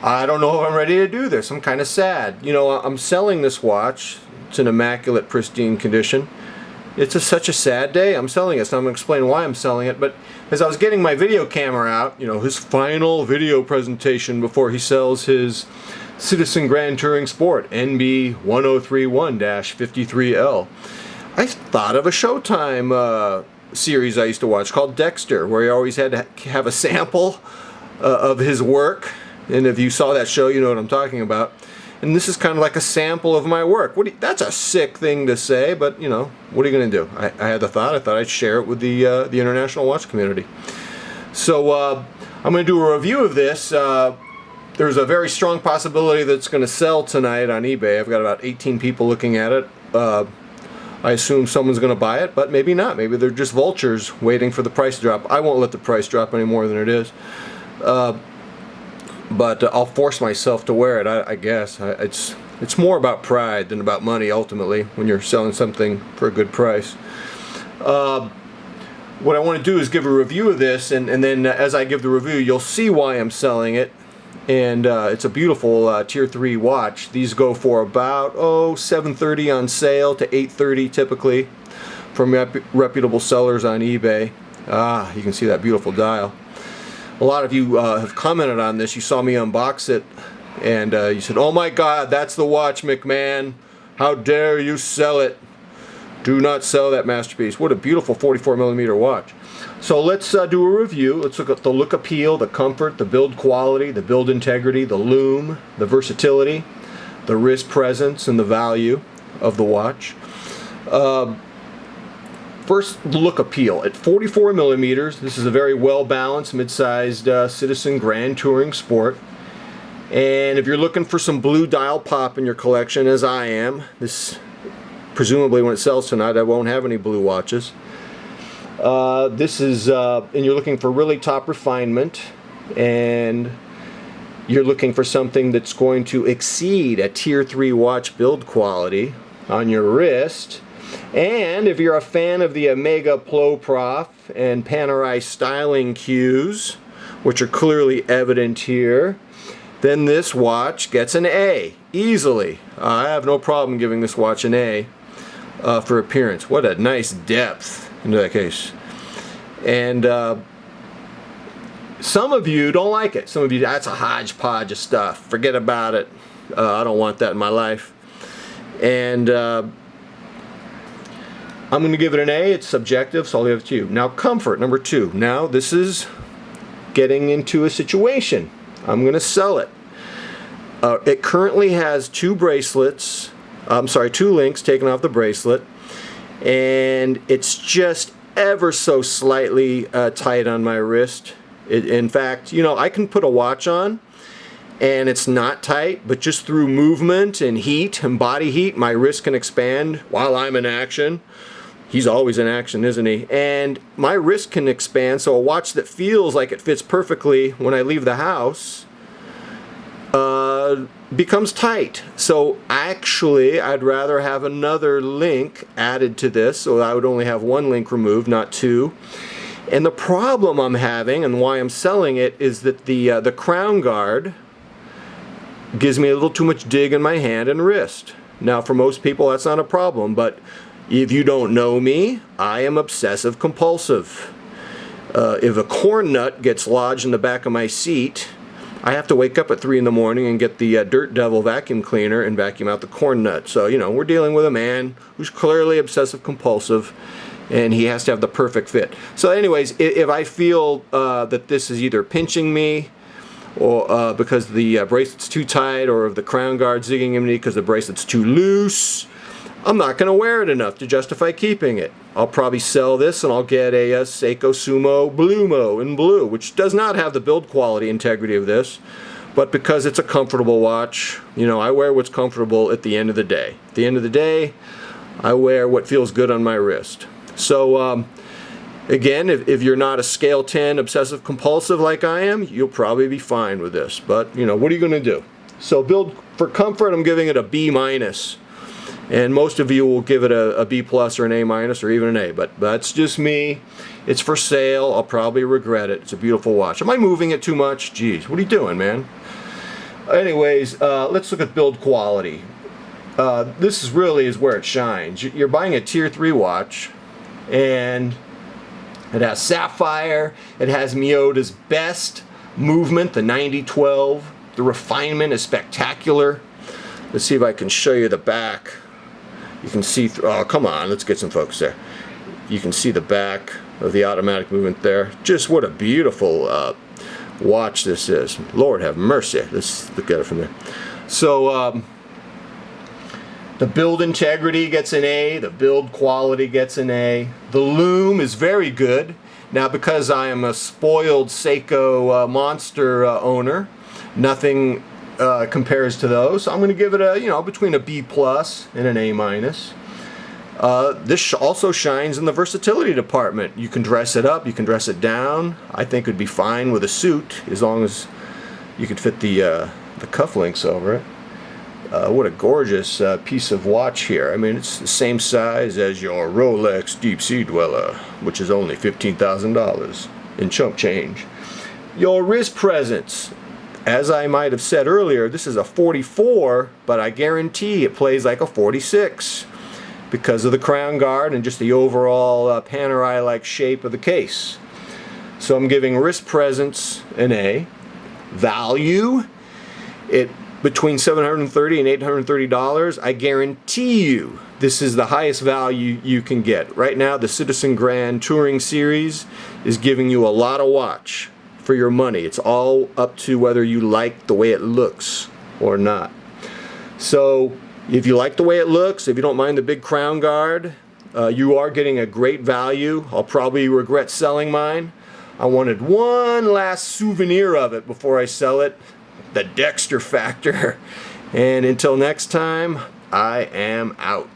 I don't know if I'm ready to do this. I'm kind of sad. You know, I'm selling this watch. It's in immaculate, pristine condition. It's such a sad day. I'm selling it, so I'm going to explain why I'm selling it. But as I was getting my video camera out, you know, his final video presentation before he sells his Citizen Grand Touring Sport NB1031-53L, I thought of a Showtime series I used to watch called Dexter, where he always had to have a sample of his work. And if you saw that show, you know what I'm talking about. And this is kind of like a sample of my work. That's a sick thing to say, but you know, what are you going to do? I had the thought. I thought I'd share it with the international watch community. So I'm going to do a review of this. There's a very strong possibility that it's going to sell tonight on eBay. I've got about 18 people looking at it. I assume someone's going to buy it, but maybe not. Maybe they're just vultures waiting for the price to drop. I won't let the price drop any more than it is. But I'll force myself to wear it, I guess. It's more about pride than about money, ultimately, when you're selling something for a good price. What I want to do is give a review of this, and then as I give the review, you'll see why I'm selling it. And it's a beautiful Tier 3 watch. These go for about, $730 on sale to $830 typically from reputable sellers on eBay. You can see that beautiful dial. A lot of you have commented on this. You saw me unbox it, and you said, "Oh my God, that's the watch, McMahon. How dare you sell it? Do not sell that masterpiece." What a beautiful 44mm watch. So let's do a review. Let's look at the look appeal, the comfort, the build quality, the build integrity, the lume, the versatility, the wrist presence, and the value of the watch. First, the look appeal. At 44mm, this is a very well-balanced, mid-sized Citizen Grand Touring Sport. And if you're looking for some blue dial pop in your collection, as I am, this presumably when it sells tonight, I won't have any blue watches. This is, and you're looking for really top refinement, and you're looking for something that's going to exceed a Tier 3 watch build quality on your wrist. And if you're a fan of the Omega Plo Prof and Panerai styling cues, which are clearly evident here, then this watch gets an A, easily. I have no problem giving this watch an A for appearance. What a nice depth into that case. And some of you don't like it. Some of you, that's a hodgepodge of stuff. Forget about it. I don't want that in my life. And I'm going to give it an A. It's subjective, so I'll give it to you. Now, comfort, number 2. Now, this is getting into a situation. I'm going to sell it. It currently has 2 bracelets. I'm sorry, 2 links taken off the bracelet. And it's just ever so slightly tight on my wrist. In fact, you know, I can put a watch on and it's not tight, but just through movement and heat and body heat, my wrist can expand while I'm in action. He's always in action, isn't he? And my wrist can expand, so a watch that feels like it fits perfectly when I leave the house becomes tight. So actually, I'd rather have another link added to this, so I would only have 1 link removed, not 2. And the problem I'm having, and why I'm selling it, is that the crown guard gives me a little too much dig in my hand and wrist. Now, for most people, that's not a problem, but if you don't know me, I am obsessive compulsive. If a corn nut gets lodged in the back of my seat, I have to wake up at 3 in the morning and get the Dirt Devil vacuum cleaner and vacuum out the corn nut. So, you know, we're dealing with a man who's clearly obsessive compulsive, and he has to have the perfect fit. So anyways, if I feel that this is either pinching me, or because the bracelet's too tight, or if the crown guard's zigging in me because the bracelet's too loose, I'm not going to wear it enough to justify keeping it. I'll probably sell this and I'll get a Seiko Sumo Blumo in blue, which does not have the build quality integrity of this, but because it's a comfortable watch, you know, I wear what's comfortable at the end of the day. At the end of the day, I wear what feels good on my wrist. So, again, if you're not a scale 10 obsessive compulsive like I am, you'll probably be fine with this. But, you know, what are you going to do? So build for comfort, I'm giving it a B-. And most of you will give it a B+ or an A- or even an A. But that's just me. It's for sale. I'll probably regret it. It's a beautiful watch. Am I moving it too much? Jeez, what are you doing, man? Anyways, let's look at build quality. This really is where it shines. You're buying a tier 3 watch, and it has sapphire, it has Miyota's best movement, the 90-12. The refinement is spectacular. Let's see if I can show you the back. You can see through, oh come on, let's get some focus there. You can see the back of the automatic movement there. Just what a beautiful watch this is. Lord have mercy. Let's look at it from there. So the build integrity gets an A, the build quality gets an A. The loom is very good. Now, because I am a spoiled Seiko monster owner, nothing compares to those. So I'm going to give it a, between a B+ and an A-. This also shines in the versatility department. You can dress it up, you can dress it down. I think it would be fine with a suit as long as you could fit the cufflinks over it. What a gorgeous piece of watch here. I mean, it's the same size as your Rolex Deep Sea Dweller, which is only $15,000 in chump change. Your wrist presence, as I might have said earlier, this is a 44, but I guarantee it plays like a 46 because of the crown guard and just the overall Panerai-like shape of the case. So I'm giving wrist presence an A. Value, it between $730 and $830. I guarantee you this is the highest value you can get. Right now, the Citizen Grand Touring Series is giving you a lot of watch for your money. It's all up to whether you like the way it looks or not. So if you like the way it looks, if you don't mind the big crown guard, you are getting a great value. I'll probably regret selling mine. I wanted one last souvenir of it before I sell it, the Dexter factor. And until next time, I am out.